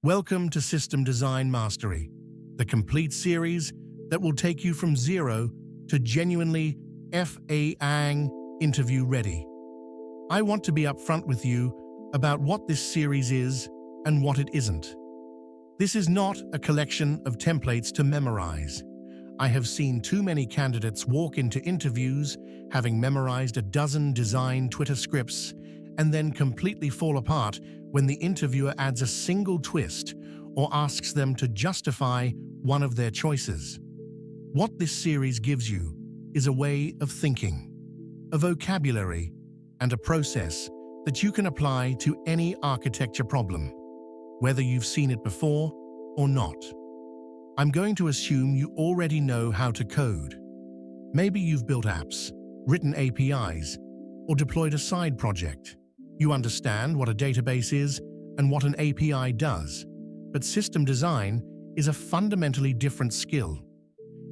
Welcome to System Design Mastery, the complete series that will take you from zero to genuinely FAANG interview ready. I want to be upfront with you about what this series is and what it isn't. This is not a collection of templates to memorize. I have seen too many candidates walk into interviews having memorized a dozen design Twitter scripts and then completely fall apart when the interviewer adds a single twist or asks them to justify one of their choices. What this series gives you is a way of thinking, a vocabulary, and a process that you can apply to any architecture problem, whether you've seen it before or not. I'm going to assume you already know how to code. Maybe you've built apps, written APIs, or deployed a side project. You understand what a database is and what an API does, but system design is a fundamentally different skill.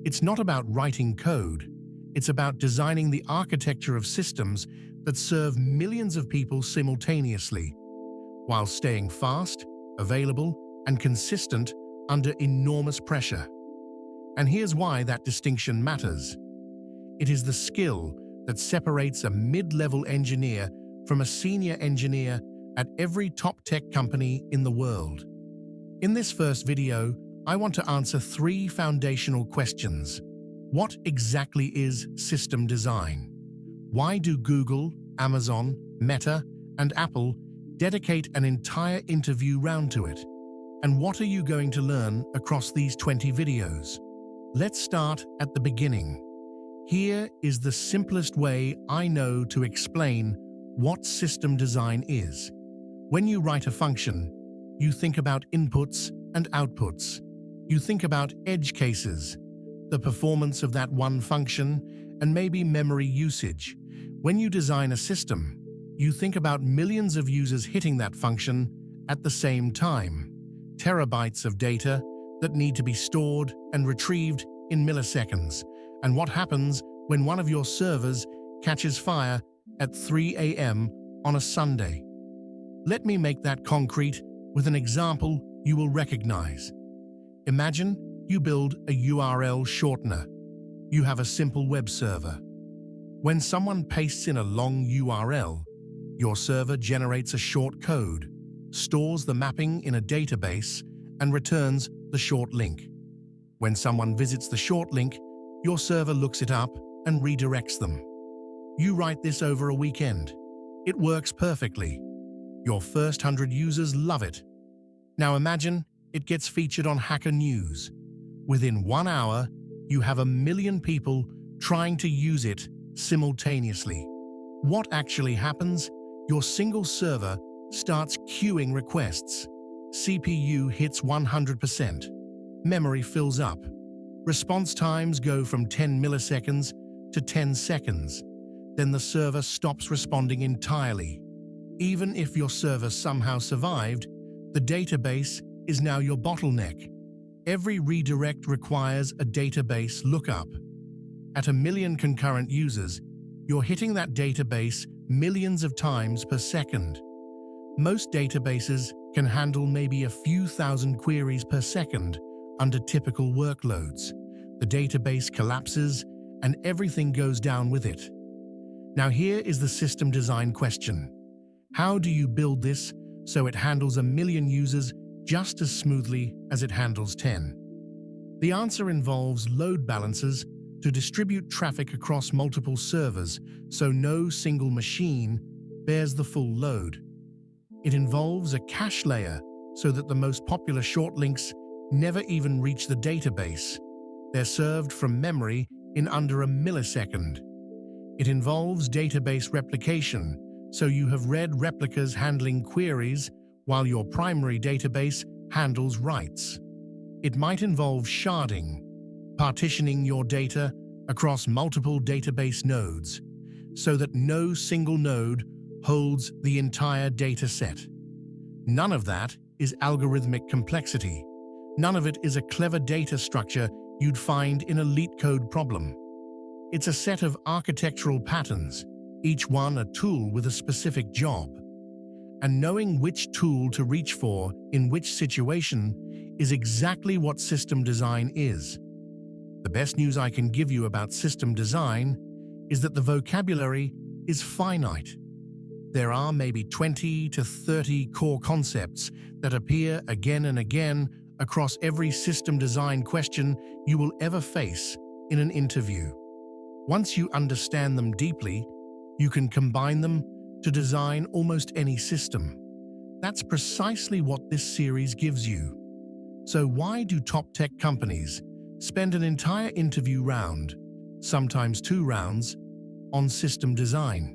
It's not about writing code, it's about designing the architecture of systems that serve millions of people simultaneously, while staying fast, available, and consistent under enormous pressure. And here's why that distinction matters. It is the skill that separates a mid-level engineer from a senior engineer at every top tech company in the world. In this first video, I want to answer three foundational questions. What exactly is system design? Why do Google, Amazon, Meta, and Apple dedicate an entire interview round to it? And what are you going to learn across these 20 videos? Let's start at the beginning. Here is the simplest way I know to explain what system design is. When you write a function, you think about inputs and outputs. You think about edge cases, the performance of that one function, and maybe memory usage. When you design a system, you think about millions of users hitting that function at the same time, terabytes of data that need to be stored and retrieved in milliseconds, and what happens when one of your servers catches fire at 3 a.m. on a Sunday. Let me make that concrete with an example you will recognize. Imagine you build a URL shortener. You have a simple web server. When someone pastes in a long URL, your server generates a short code, stores the mapping in a database, and returns the short link. When someone visits the short link, your server looks it up and redirects them. You write this over a weekend. It works perfectly. Your first 100 users love it. Now imagine it gets featured on Hacker News. Within 1 hour, you have 1 million people trying to use it simultaneously. What actually happens? Your single server starts queuing requests. CPU hits 100%. Memory fills up. Response times go from 10 milliseconds to 10 seconds. Then the server stops responding entirely. Even if your server somehow survived, the database is now your bottleneck. Every redirect requires a database lookup. At 1 million concurrent users, you're hitting that database millions of times per second. Most databases can handle maybe a few thousand queries per second under typical workloads. The database collapses and everything goes down with it. Now here is the system design question. How do you build this so it handles 1 million users just as smoothly as it handles 10? The answer involves load balancers to distribute traffic across multiple servers so no single machine bears the full load. It involves a cache layer so that the most popular short links never even reach the database. They're served from memory in under a millisecond. It involves database replication, so you have read replicas handling queries while your primary database handles writes. It might involve sharding, partitioning your data across multiple database nodes, so that no single node holds the entire data set. None of that is algorithmic complexity. None of it is a clever data structure you'd find in a LeetCode problem. It's a set of architectural patterns, each one a tool with a specific job. And knowing which tool to reach for in which situation is exactly what system design is. The best news I can give you about system design is that the vocabulary is finite. There are maybe 20 to 30 core concepts that appear again and again across every system design question you will ever face in an interview. Once you understand them deeply, you can combine them to design almost any system. That's precisely what this series gives you. So why do top tech companies spend an entire interview round, sometimes 2 rounds, on system design?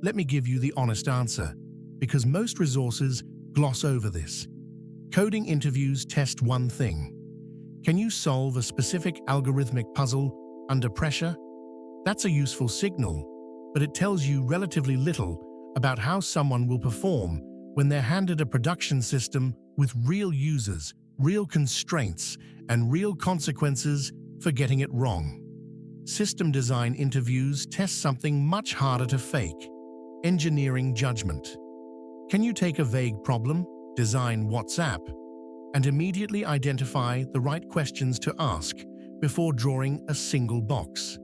Let me give you the honest answer, because most resources gloss over this. Coding interviews test one thing. Can you solve a specific algorithmic puzzle under pressure? That's a useful signal, but it tells you relatively little about how someone will perform when they're handed a production system with real users, real constraints, and real consequences for getting it wrong. System design interviews test something much harder to fake: engineering judgment. Can you take a vague problem, design WhatsApp, and immediately identify the right questions to ask before drawing a single box?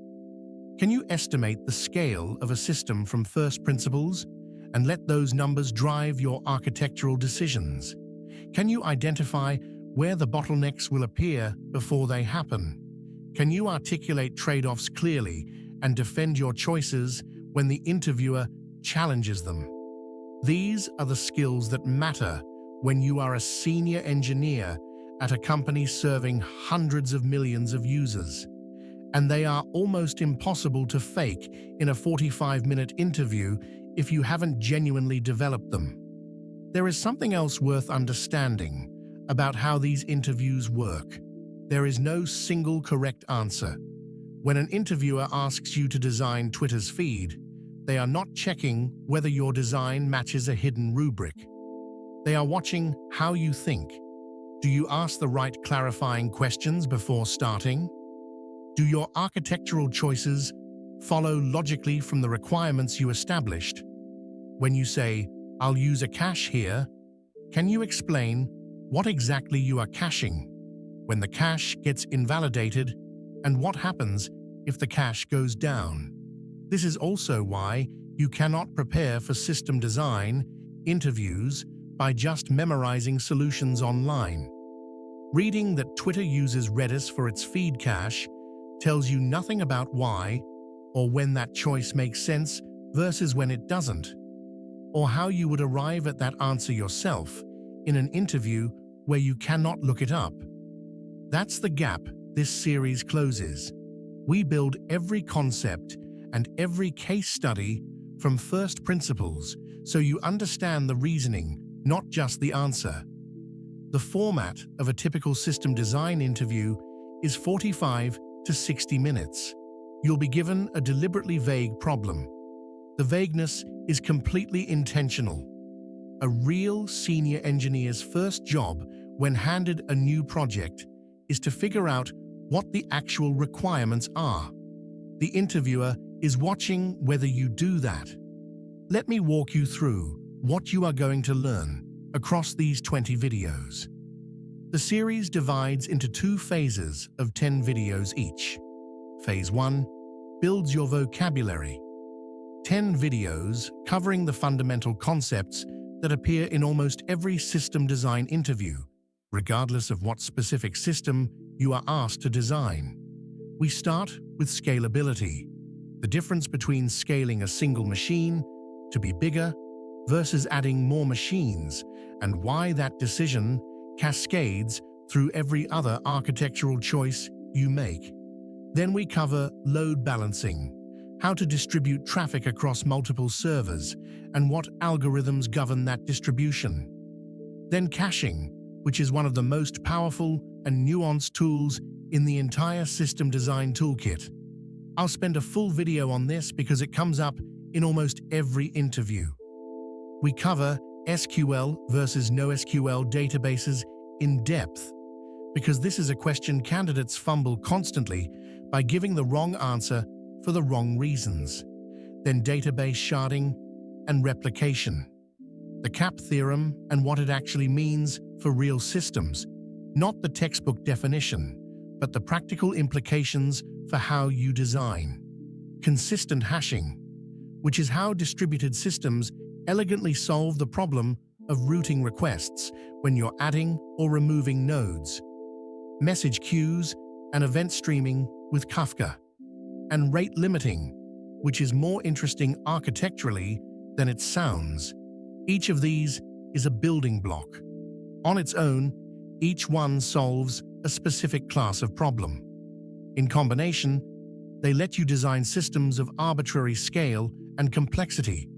Can you estimate the scale of a system from first principles and let those numbers drive your architectural decisions? Can you identify where the bottlenecks will appear before they happen? Can you articulate trade-offs clearly and defend your choices when the interviewer challenges them? These are the skills that matter when you are a senior engineer at a company serving hundreds of millions of users. And they are almost impossible to fake in a 45-minute interview if you haven't genuinely developed them. There is something else worth understanding about how these interviews work. There is no single correct answer. When an interviewer asks you to design Twitter's feed, they are not checking whether your design matches a hidden rubric. They are watching how you think. Do you ask the right clarifying questions before starting? Do your architectural choices follow logically from the requirements you established? When you say, "I'll use a cache here," can you explain what exactly you are caching? When the cache gets invalidated, and what happens if the cache goes down? This is also why you cannot prepare for system design interviews by just memorizing solutions online. Reading that Twitter uses Redis for its feed cache tells you nothing about why or when that choice makes sense versus when it doesn't, or how you would arrive at that answer yourself in an interview where you cannot look it up. That's the gap this series closes. We build every concept and every case study from first principles so you understand the reasoning, not just the answer. The format of a typical system design interview is 45 to 60 minutes. You'll be given a deliberately vague problem. The vagueness is completely intentional. A real senior engineer's first job when handed a new project is to figure out what the actual requirements are. The interviewer is watching whether you do that. Let me walk you through what you are going to learn across these 20 videos. The series divides into 2 phases of 10 videos each. Phase 1 builds your vocabulary. 10 videos covering the fundamental concepts that appear in almost every system design interview, regardless of what specific system you are asked to design. We start with scalability, the difference between scaling a single machine to be bigger versus adding more machines, and why that decision cascades through every other architectural choice you make. Then we cover load balancing, how to distribute traffic across multiple servers, and what algorithms govern that distribution. Then caching, which is one of the most powerful and nuanced tools in the entire system design toolkit. I'll spend a full video on this because it comes up in almost every interview. We cover SQL versus NoSQL databases in depth, because this is a question candidates fumble constantly by giving the wrong answer for the wrong reasons. Then database sharding and replication. the CAP theorem and what it actually means for real systems, not the textbook definition, but the practical implications for how you design. Consistent hashing, which is how distributed systems elegantly solve the problem of routing requests when you're adding or removing nodes. Message queues and event streaming with Kafka. And rate limiting, which is more interesting architecturally than it sounds. Each of these is a building block. On its own, each one solves a specific class of problem. In combination, they let you design systems of arbitrary scale and complexity.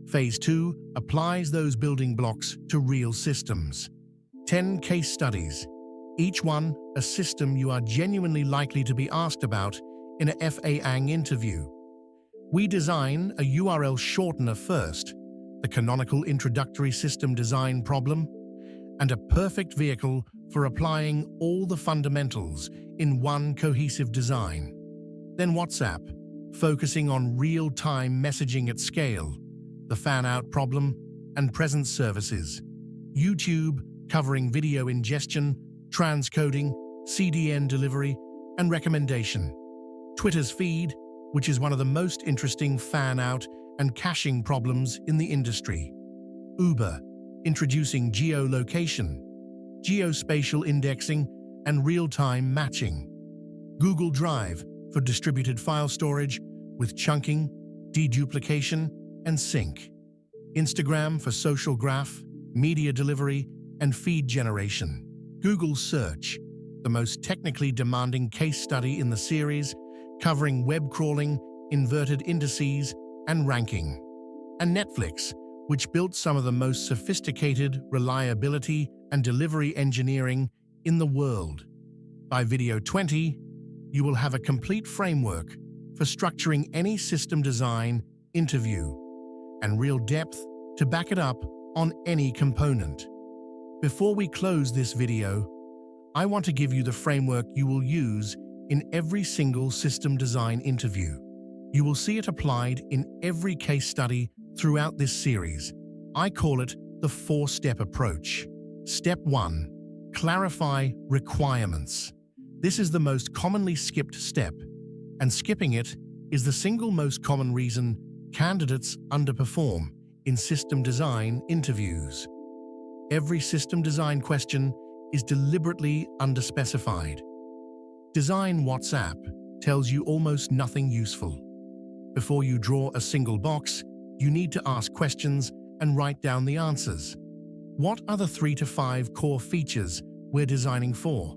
Phase 2 applies those building blocks to real systems. 10 case studies, each one a system you are genuinely likely to be asked about in a FAANG interview. We design a URL shortener first, the canonical introductory system design problem, and a perfect vehicle for applying all the fundamentals in one cohesive design. Then WhatsApp, focusing on real-time messaging at scale, the fan-out problem, and presence services. YouTube, covering video ingestion, transcoding, CDN delivery, and recommendation. Twitter's feed, which is one of the most interesting fan-out and caching problems in the industry. Uber, introducing geolocation, geospatial indexing, and real-time matching. Google Drive, for distributed file storage with chunking, deduplication, and sync. Instagram for social graph, media delivery, and feed generation. Google Search, the most technically demanding case study in the series, covering web crawling, inverted indices, and ranking. And Netflix, which built some of the most sophisticated reliability and delivery engineering in the world. By video 20, you will have a complete framework for structuring any system design interview and real depth to back it up on any component. Before we close this video, I want to give you the framework you will use in every single system design interview. You will see it applied in every case study throughout this series. I call it the 4-step approach. Step 1. Clarify requirements. This is the most commonly skipped step, and skipping it is the single most common reason candidates underperform in system design interviews. Every system design question is deliberately underspecified. Design WhatsApp tells you almost nothing useful. Before you draw a single box, you need to ask questions and write down the answers. What are the 3 to 5 core features we're designing for?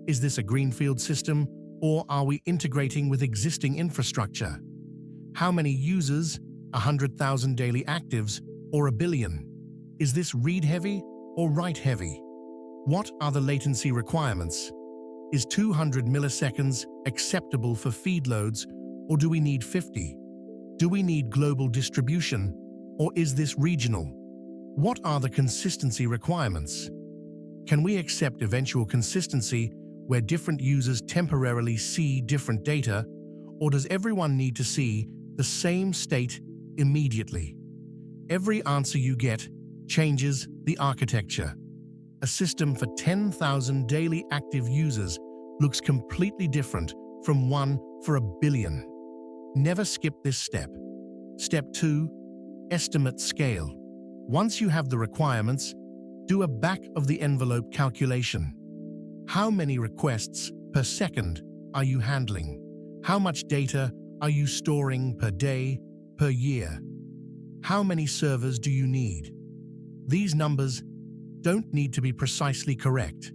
Is this a greenfield system, or are we integrating with existing infrastructure? How many users, 100,000 daily actives, or 1 billion? Is this read-heavy or write-heavy? What are the latency requirements? Is 200 milliseconds acceptable for feed loads, or do we need 50? Do we need global distribution, or is this regional? What are the consistency requirements? Can we accept eventual consistency where different users temporarily see different data, or does everyone need to see the same state immediately? Every answer you get changes the architecture. A system for 10,000 daily active users looks completely different from one for 1 billion. Never skip this step. Step 2. Estimate scale. Once you have the requirements, do a back-of-the-envelope calculation. How many requests per second are you handling? How much data are you storing per day, per year? How many servers do you need? These numbers don't need to be precisely correct.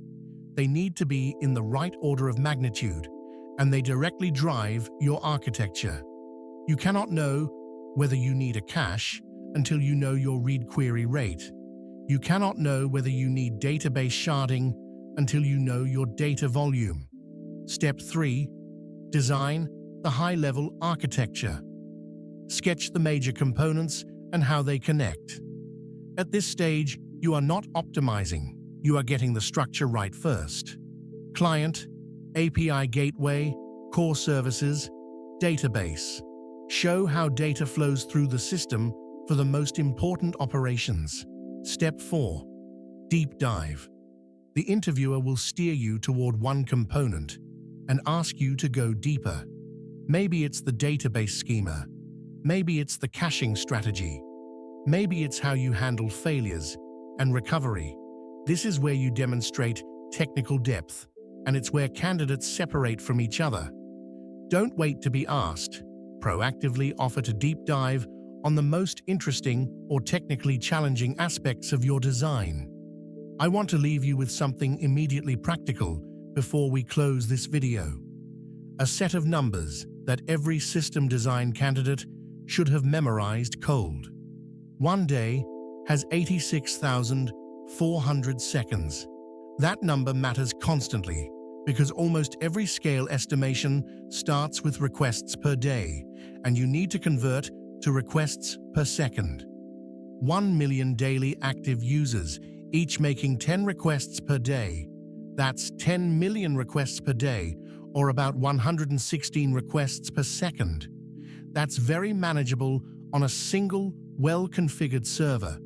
They need to be in the right order of magnitude, and they directly drive your architecture. You cannot know whether you need a cache until you know your read query rate. You cannot know whether you need database sharding until you know your data volume. Step 3. Design the high-level architecture. Sketch the major components and how they connect. At this stage, you are not optimizing. You are getting the structure right first. Client, API gateway, core services, database. Show how data flows through the system for the most important operations. Step 4. Deep dive. The interviewer will steer you toward one component and ask you to go deeper. Maybe it's the database schema. Maybe it's the caching strategy. Maybe it's how you handle failures and recovery. This is where you demonstrate technical depth, and it's where candidates separate from each other. Don't wait to be asked. Proactively offer to deep dive on the most interesting or technically challenging aspects of your design. I want to leave you with something immediately practical before we close this video. A set of numbers that every system design candidate should have memorized cold. One day has 86,400 seconds. That number matters constantly because almost every scale estimation starts with requests per day, and you need to convert to requests per second. 1 million daily active users, each making 10 requests per day. That's 10 million requests per day, or about 116 requests per second. That's very manageable on a single, well-configured server.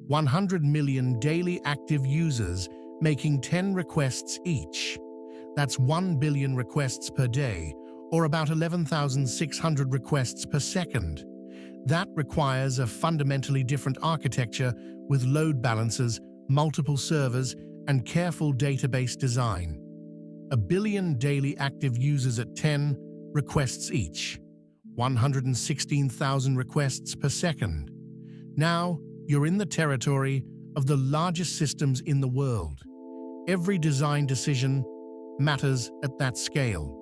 100 million daily active users making 10 requests each. That's 1 billion requests per day, or about 11,600 requests per second. That requires a fundamentally different architecture with load balancers, multiple servers, and careful database design. 1 billion daily active users at 10 requests each. 116,000 requests per second. Now, you're in the territory of the largest systems in the world. Every design decision matters at that scale.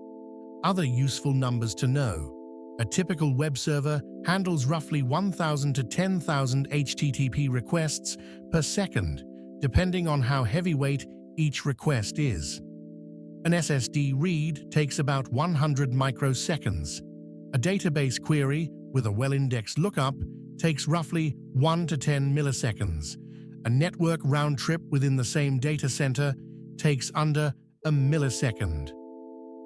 Other useful numbers to know. A typical web server handles roughly 1,000 to 10,000 HTTP requests per second, depending on how heavyweight each request is. An SSD read takes about 100 microseconds. A database query with a well-indexed lookup takes roughly 1 to 10 milliseconds. A network round trip within the same data center takes under a millisecond.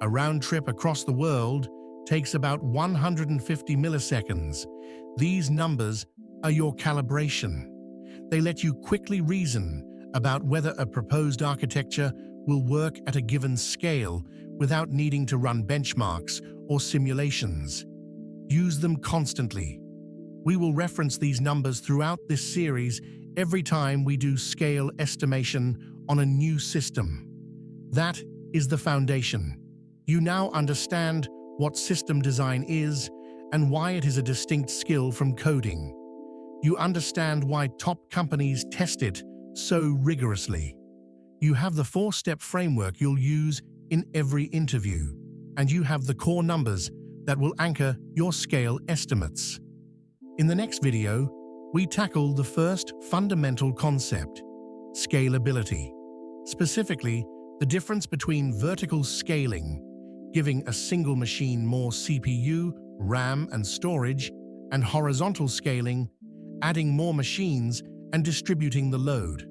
A round trip across the world takes about 150 milliseconds. These numbers are your calibration. They let you quickly reason about whether a proposed architecture will work at a given scale without needing to run benchmarks or simulations. Use them constantly. We will reference these numbers throughout this series every time we do scale estimation on a new system. That is the foundation. You now understand what system design is and why it is a distinct skill from coding. You understand why top companies test it so rigorously. You have the 4-step framework you'll use in every interview, and you have the core numbers that will anchor your scale estimates. In the next video, we tackle the first fundamental concept, scalability. Specifically, the difference between vertical scaling, giving a single machine more CPU, RAM, and storage, and horizontal scaling, adding more machines and distributing the load.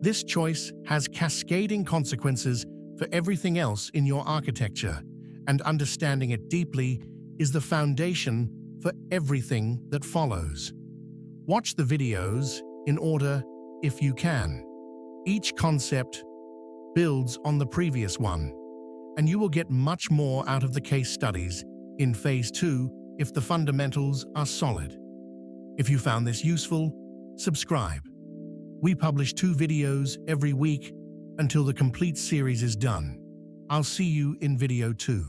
This choice has cascading consequences for everything else in your architecture, and understanding it deeply is the foundation for everything that follows. Watch the videos in order if you can. Each concept builds on the previous one, and you will get much more out of the case studies in Phase 2 if the fundamentals are solid. If you found this useful, subscribe. We publish 2 videos every week until the complete series is done. I'll see you in video 2.